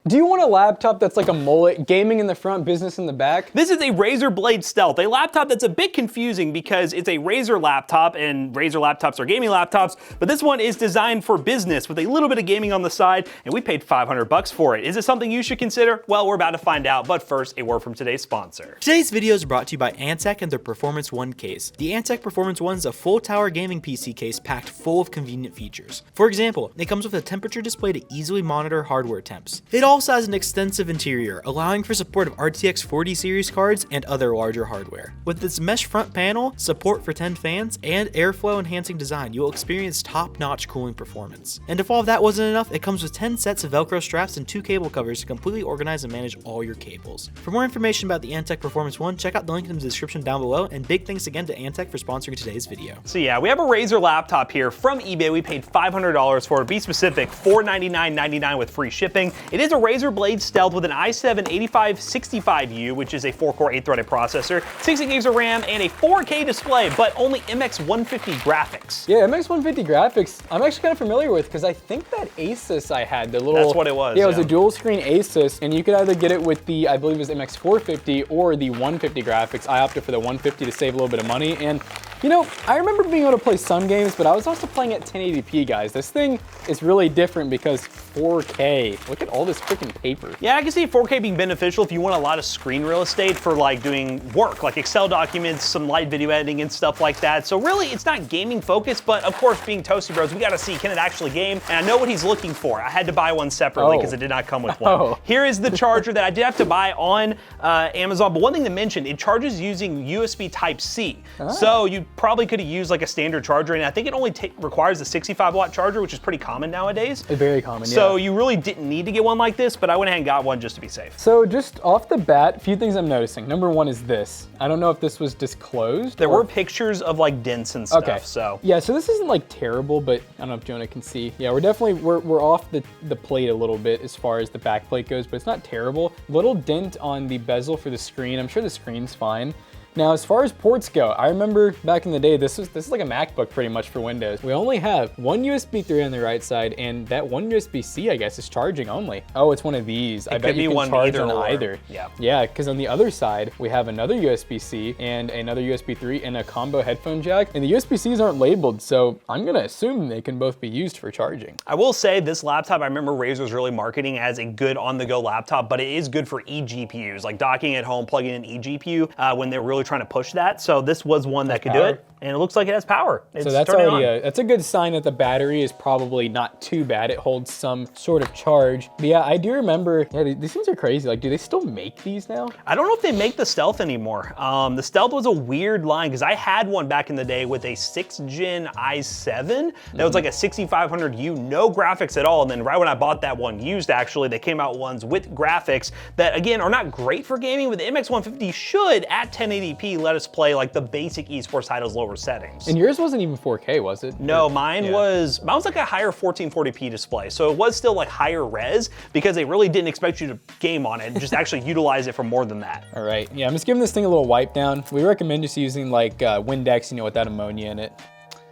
Do you want a laptop that's like a mullet, gaming in the front, business in the back? This is a Razer Blade Stealth, a laptop that's a bit confusing because it's a Razer laptop and Razer laptops are gaming laptops, but this one is designed for business with a little bit of gaming on the side, and we paid $500 for it. Is it something you should consider? Well, we're about to find out, but first, a word from today's sponsor. Today's video is brought to you by Antec and their Performance One case. The Antec Performance One is a full tower gaming PC case packed full of convenient features. For example, it comes with a temperature display to easily monitor hardware temps. It also has an extensive interior, allowing for support of RTX 40 series cards and other larger hardware. With its mesh front panel, support for 10 fans, and airflow enhancing design, you will experience top-notch cooling performance. And if all of that wasn't enough, it comes with 10 sets of Velcro straps and 2 cable covers to completely organize and manage all your cables. For more information about the Antec Performance One, check out the link in the description down below, and big thanks again to Antec for sponsoring today's video. So yeah, we have a Razer laptop here from eBay. We paid $500 for it. To be specific, $499.99 with free shipping. It is a Razer Blade Stealth with an i7-8565U, which is a 4-core 8-threaded processor, 60 gigs of RAM, and a 4K display, but only MX150 graphics. Yeah, MX150 graphics, I'm actually kind of familiar with because I think that Asus I had, the little... That's what it was. Yeah, it was a dual screen Asus, and you could either get it with the, I believe it was MX450 or the 150 graphics. I opted for the 150 to save a little bit of money, and you know, I remember being able to play some games, but I was also playing at 1080p, guys. This thing is really different because 4K. Look at all this freaking paper. Yeah, I can see 4K being beneficial if you want a lot of screen real estate for like doing work, like Excel documents, some light video editing and stuff like that. So really, it's not gaming focused, but of course, being Toasty Bros, we gotta see, can it actually game? And I know what he's looking for. I had to buy one separately because it did not come with one. Here is the charger that I did have to buy on Amazon, but one thing to mention, it charges using USB Type-C. So you probably could have used like a standard charger, and I think it only requires a 65-watt charger, which is pretty common nowadays. Very common, yeah. So you really didn't need to get one like this, but I went ahead and got one just to be safe. So just off the bat, a few things I'm noticing. Number one is this. I don't know if this was disclosed. There were pictures of like dents and stuff, so. Yeah, so this isn't like terrible, but I don't know if Jonah can see. Yeah, we're definitely, we're off the plate a little bit as far as the back plate goes, but it's not terrible. Little dent on the bezel for the screen. I'm sure the screen's fine. Now, as far as ports go, I remember back in the day, this is like a MacBook pretty much for Windows. We only have one USB 3 on the right side, and that one USB-C, I guess, is charging only. Oh, it's one of these. I bet you can charge on either. Yeah, because on the other side, we have another USB-C and another USB 3 and a combo headphone jack, and the USB-Cs aren't labeled, so I'm gonna assume they can both be used for charging. I will say this laptop, I remember Razer was really marketing as a good on-the-go laptop, but it is good for eGPUs, like docking at home, plugging in an eGPU when they're really trying to push that. So this was one that could do it, and it looks like it has power. So that's already that's a good sign that the battery is probably not too bad. It holds some sort of charge. But yeah, I do remember, yeah, these things are crazy. Like, do they still make these now? I don't know if they make the Stealth anymore. The Stealth was a weird line because I had one back in the day with a 6th gen i7 that was like a 6500U, no graphics at all. And then right when I bought that one used, actually, they came out ones with graphics that again are not great for gaming, but the MX150 should at 1080p let us play like the basic esports titles lower settings. And yours wasn't even 4K, was it? No, mine was like a higher 1440p display. So it was still like higher res because they really didn't expect you to game on it and just actually utilize it for more than that. All right, yeah, I'm just giving this thing a little wipe down. We recommend just using like Windex, you know, without ammonia in it.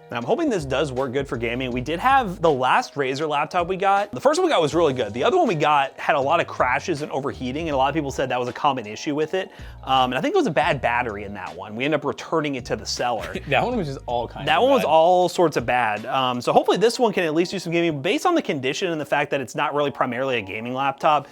Now, I'm hoping this does work good for gaming. We did have the last Razer laptop we got. The first one we got was really good. The other one we got had a lot of crashes and overheating, and a lot of people said that was a common issue with it. And I think it was a bad battery in that one. We ended up returning it to the seller. That one was just all kinds of bad. That one was all sorts of bad. So hopefully this one can at least do some gaming. Based on the condition and the fact that it's not really primarily a gaming laptop,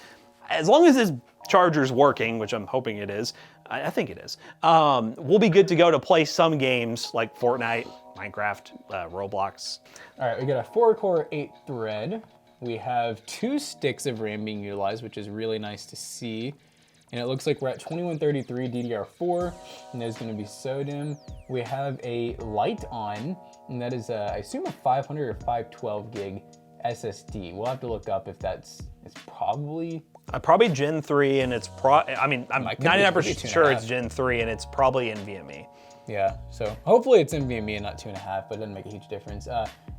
as long as this charger's working, which I'm hoping it is, I think it is, we'll be good to go to play some games like Fortnite, Minecraft, Roblox. All right, we got a 4-core 8-thread. We have 2 sticks of RAM being utilized, which is really nice to see. And it looks like we're at 2133 DDR4, and there's gonna be SODIMM. We have a light on, and that is, I assume a 500 or 512 gig SSD. We'll have to look up if it's probably... Probably Gen 3, and it's I'm 99% sure it's Gen 3, and it's probably NVMe. Yeah, so hopefully it's NVMe and not 2.5, but it doesn't make a huge difference.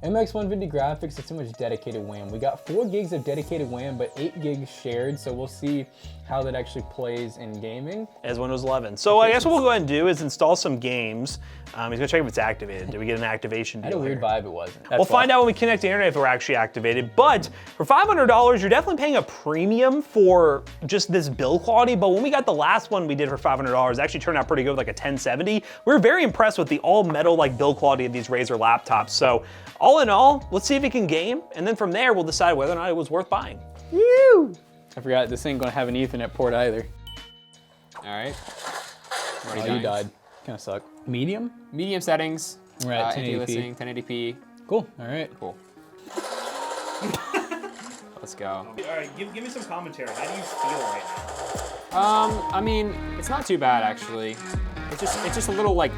MX150 graphics, it's so much dedicated WAM. We got 4 gigs of dedicated WAM, but 8 gigs shared, so we'll see how that actually plays in gaming. As Windows 11. So I guess what we'll go ahead and do is install some games. He's gonna check if it's activated. Did we get an activation deal? I had a weird vibe it wasn't. We'll find out when we connect to the internet if we're actually activated. But for $500, you're definitely paying a premium for just this build quality. But when we got the last one we did for $500, it actually turned out pretty good with like a 1070. We were very impressed with the all metal like build quality of these Razer laptops. So all in all, let's see if it can game. And then from there, we'll decide whether or not it was worth buying. Woo! I forgot this ain't gonna have an Ethernet port either. All right. Oh, you died. Kinda suck. Medium? Medium settings. We're at 1080p. Anti-listening, 1080p. Cool, all right. Cool. Let's go. All right, give me some commentary. How do you feel right I mean, it's not too bad actually. It's just a little like.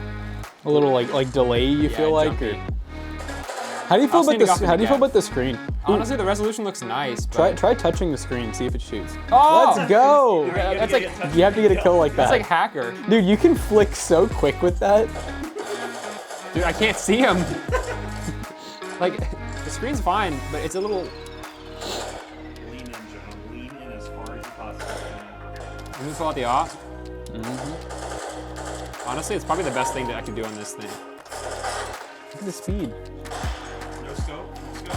A little like delay you feel like? jumpy. Or... How do you feel about standing this? off in How the do you feel gap. about the screen? Honestly, the resolution looks nice. But... Try touching the screen, see if it shoots. Oh! Let's go! Yeah, that's like You have to get a kill like that. that's like hacker. Dude, you can flick so quick with that. Dude, I can't see him. Like the screen's fine, but it's a little. now? Lean in, John. Lean in as far as you possibly can. Let me pull out the off. Honestly, it's probably the best thing that I can do on this thing. Look at the speed. No scope. No scope.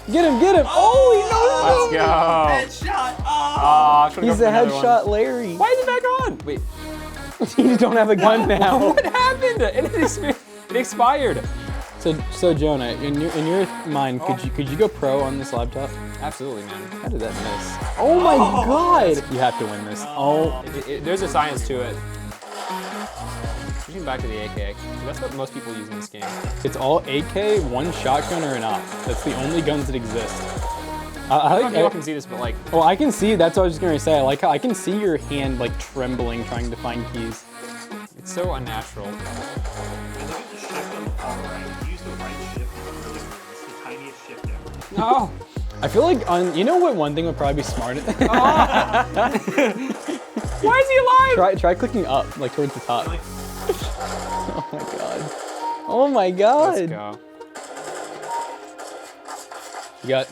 Get him! Oh, he Let's go. Headshot. I should've He's gone a for another headshot one. Larry. Why is it back on? Wait, You don't have a gun now. what happened? It expired. So Jonah, in your mind, could you go pro on this laptop? Absolutely, man. How did that miss? Oh my god! You have to win this. Oh, There's a science to it. Switching back to the AK. That's what most people use in this game. it's all AK, one shotgun, or an op. That's the only guns that exist. I don't know if y'all can see this, but like, Well, I can see. That's what I was just gonna say. I like how I can see your hand like trembling trying to find keys. it's so unnatural. Look at the shift on the far right. Use the right shift. It's the tiniest shift ever. No. I feel like you know what one thing would probably be smart. Why is he alive? Try clicking up, like towards the top. Oh my god. Oh my god. Let's go. You got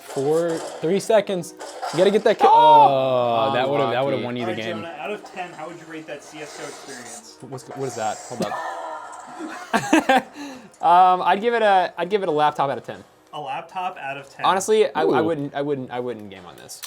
3 seconds. You gotta get that kill. Oh, that would have Unlucky. won you the All right, game. Jonah, out of 10, how would you rate that CS:GO experience? What is that? Hold up. I'd give it a laptop out of 10. A laptop out of 10. Honestly, I Ooh. wouldn't game on this.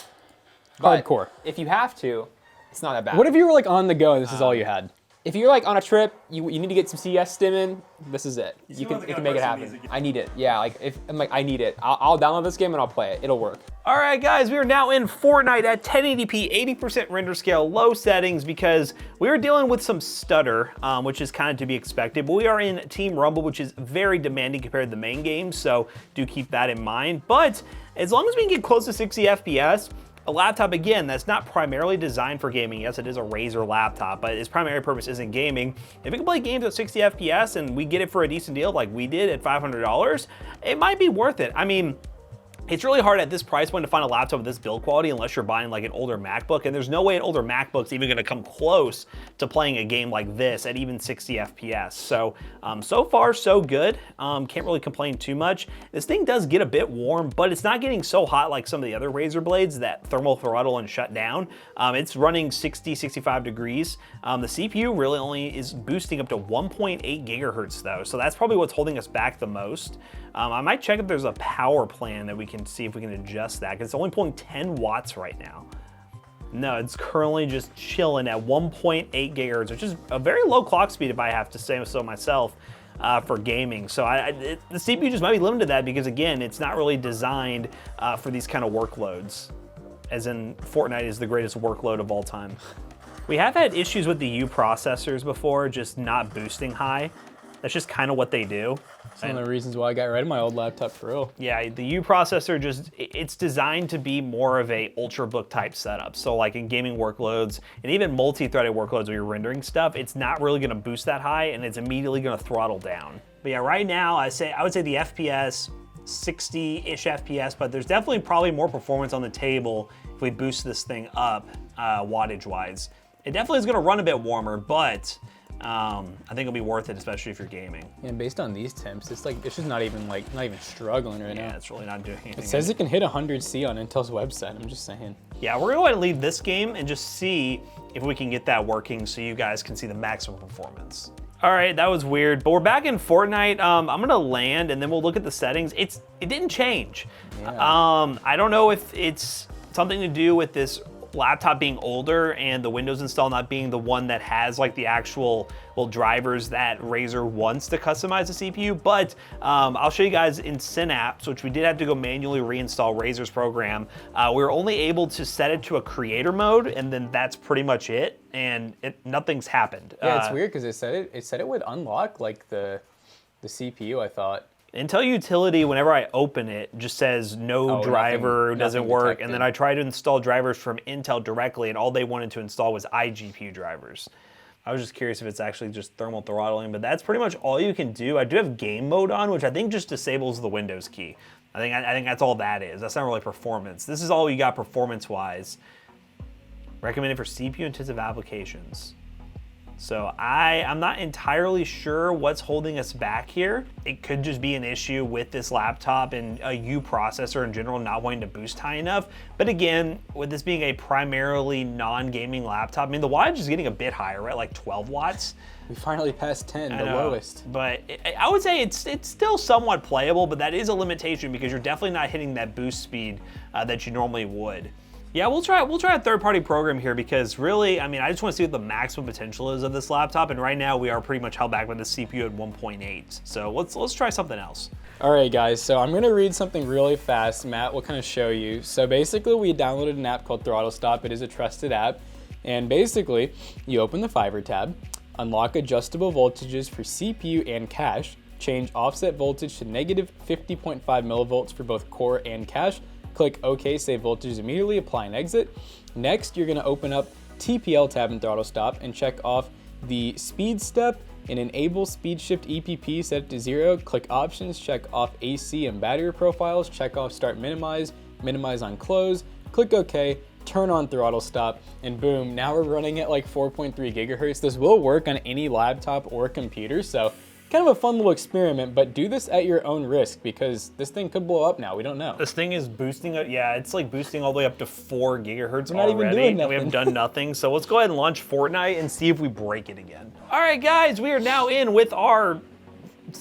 But Hardcore. if you have to, it's not that bad. What if you were like on the go and this is all you had? If you're like on a trip, you need to get some CS stim in, this is it. You seem can, like the it can kind make of it person who happen. needs to get- I need it. Yeah, like if I'm like I need it. I'll download this game and I'll play it. It'll work. All right, guys, we are now in Fortnite at 1080p, 80% render scale, low settings, because we were dealing with some stutter, which is kind of to be expected. But we are in Team Rumble, which is very demanding compared to the main game, so do keep that in mind. But as long as we can get close to 60 FPS, a laptop, again, that's not primarily designed for gaming. Yes, it is a Razer laptop, but its primary purpose isn't gaming. If we can play games at 60 FPS and we get it for a decent deal like we did at $500, it might be worth it. I mean, it's really hard at this price point to find a laptop with this build quality unless you're buying like an older MacBook, and there's no way an older MacBook's even gonna come close to playing a game like this at even 60 FPS. So, so far so good. Can't really complain too much. This thing does get a bit warm, but it's not getting so hot like some of the other Razer blades that thermal throttle and shut down. It's running 60, 65 degrees. The CPU really only is boosting up to 1.8 gigahertz though, so that's probably what's holding us back the most. I might check if there's a power plan that we can see if we can adjust that, because it's only pulling 10 watts right now. No, it's currently just chilling at 1.8 gigahertz, which is a very low clock speed if I have to say so myself for gaming. So the CPU just might be limited to that because, again, it's not really designed for these kind of workloads, as in Fortnite is the greatest workload of all time. We have had issues with the U processors before, just not boosting high. That's just kind of what they do. That's one of the reasons why I got rid of my old laptop for real. Yeah, the U processor it's designed to be more of a ultrabook type setup. So like in gaming workloads and even multi-threaded workloads where you're rendering stuff, it's not really gonna boost that high and it's immediately gonna throttle down. But yeah, right now I would say the FPS, 60-ish FPS, but there's definitely probably more performance on the table if we boost this thing up wattage wise. It definitely is gonna run a bit warmer, but I think it'll be worth it, especially if you're gaming. And based on these temps, it's just not even struggling right now. Yeah, it's really not doing anything. It says it can hit 100C on Intel's website. I'm just saying. Yeah, we're gonna go ahead and leave this game and just see if we can get that working so you guys can see the maximum performance. All right, that was weird, but we're back in Fortnite. I'm gonna land and then we'll look at the settings. It didn't change. Yeah. I don't know if it's something to do with this laptop being older and the Windows install not being the one that has like the actual drivers that Razer wants to customize the CPU, but I'll show you guys in Synapse, which we did have to go manually reinstall Razer's program. We were only able to set it to a creator mode, and then that's pretty much it, and nothing's happened. Yeah, it's weird because it said it would unlock like the CPU, I thought. Intel Utility, whenever I open it, just says no driver, doesn't work. Detected. And then I tried to install drivers from Intel directly, and all they wanted to install was iGPU drivers. I was just curious if it's actually just thermal throttling, but that's pretty much all you can do. I do have game mode on, which I think just disables the Windows key. I think that's all that is. That's not really performance. This is all you got performance-wise. Recommended for CPU-intensive applications. So I'm not entirely sure what's holding us back here. It could just be an issue with this laptop and a U processor in general not wanting to boost high enough. But again, with this being a primarily non-gaming laptop, I mean, the wattage is getting a bit higher, right? Like 12 watts. We finally passed 10, the lowest. But I would say it's still somewhat playable, but that is a limitation because you're definitely not hitting that boost speed that you normally would. Yeah, we'll try a third-party program here because really, I mean, I just want to see what the maximum potential is of this laptop, and right now we are pretty much held back by the CPU at 1.8. So let's try something else. All right, guys, so I'm gonna read something really fast. Matt will kind of show you. So basically, we downloaded an app called Throttle Stop. It is a trusted app, and basically, you open the Fiverr tab, unlock adjustable voltages for CPU and cache, change offset voltage to negative 50.5 millivolts for both core and cache, click OK, save voltage immediately, apply and exit. Next, you're gonna open up TPL tab in Throttle Stop and check off the speed step and enable speed shift EPP, set it to 0, click options, check off AC and battery profiles, check off start minimize, minimize on close, click OK, turn on Throttle Stop, and boom, now we're running at like 4.3 gigahertz. This will work on any laptop or computer, so kind of a fun little experiment, but do this at your own risk because this thing could blow up now. We don't know. This thing is boosting, yeah, it's like boosting all the way up to 4 gigahertz We're not already. even doing nothing. We haven't done nothing. So let's go ahead and launch Fortnite and see if we break it again. All right, guys, we are now in with our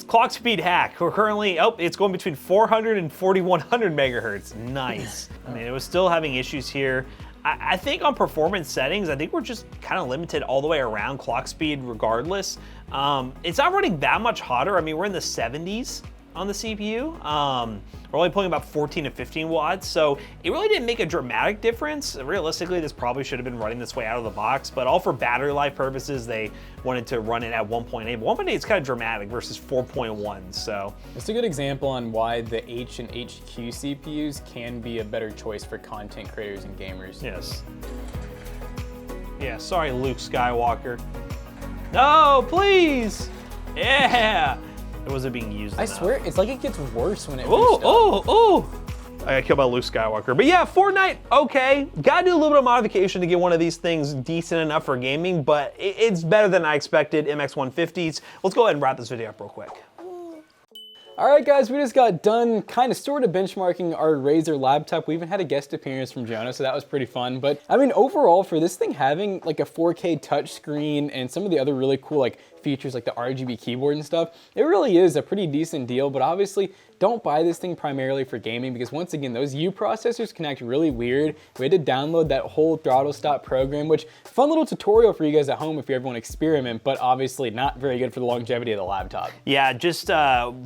clock speed hack. We're currently, it's going between 400 and 4100 megahertz. Nice. I mean, it was still having issues here. I think on performance settings, I think we're just kind of limited all the way around clock speed regardless. It's not running that much hotter. I mean, we're in the 70s on the CPU. We're only pulling about 14 to 15 watts, so it really didn't make a dramatic difference. Realistically, this probably should have been running this way out of the box, but all for battery life purposes, they wanted to run it at 1.8. But 1.8 is kind of dramatic versus 4.1, so. It's a good example on why the H and HQ CPUs can be a better choice for content creators and gamers. Yes. Yeah, sorry, Luke Skywalker. No, please! Yeah! It wasn't being used enough. I swear, it's like it gets worse when it Oh! I got killed by Luke Skywalker. But yeah, Fortnite, okay. Gotta do a little bit of modification to get one of these things decent enough for gaming, but it's better than I expected, MX150s. Let's go ahead and wrap this video up real quick. All right, guys, we just got done kind of sort of benchmarking our Razer laptop. We even had a guest appearance from Jonah, so that was pretty fun. But I mean, overall, for this thing having like a 4K touchscreen and some of the other really cool like features like the RGB keyboard and stuff, it really is a pretty decent deal. But obviously, don't buy this thing primarily for gaming because once again, those U processors can act really weird. We had to download that whole Throttle Stop program, which fun little tutorial for you guys at home if you ever want to experiment, but obviously not very good for the longevity of the laptop. Yeah, just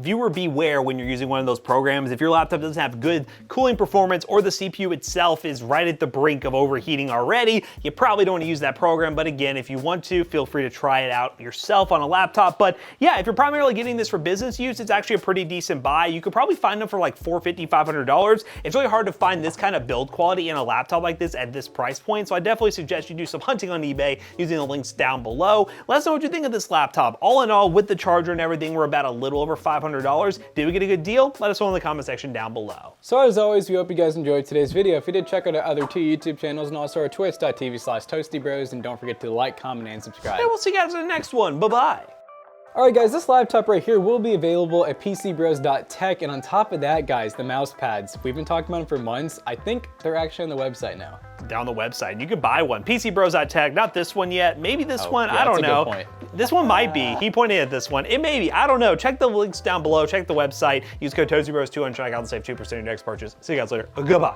viewer beware when you're using one of those programs. If your laptop doesn't have good cooling performance or the CPU itself is right at the brink of overheating already, you probably don't want to use that program. But again, if you want to, feel free to try it out yourself yourself on a laptop. But yeah, if you're primarily getting this for business use, it's actually a pretty decent buy. You could probably find them for like $450, $500. It's really hard to find this kind of build quality in a laptop like this at this price point. So I definitely suggest you do some hunting on eBay using the links down below. Let us know what you think of this laptop. All in all, with the charger and everything, we're about a little over $500. Did we get a good deal? Let us know in the comment section down below. So as always, we hope you guys enjoyed today's video. If you did, check out our other 2 YouTube channels and also our twitch.tv/toastybros, and don't forget to like, comment, and subscribe. And we'll see you guys in the next one. Bye-bye. Alright guys, this laptop right here will be available at PCBros.tech, and on top of that guys, the mouse pads, we've been talking about them for months. I think they're actually on the website now. Down the website, you could buy one. PCBros.tech, not this one yet. Maybe this one, yeah, I don't know. That's a good point. This one might be. He pointed at this one. It may be, I don't know. Check the links down below, check the website. Use code ToastyBros2 and check out and save 2% of your next purchase. See you guys later. Goodbye.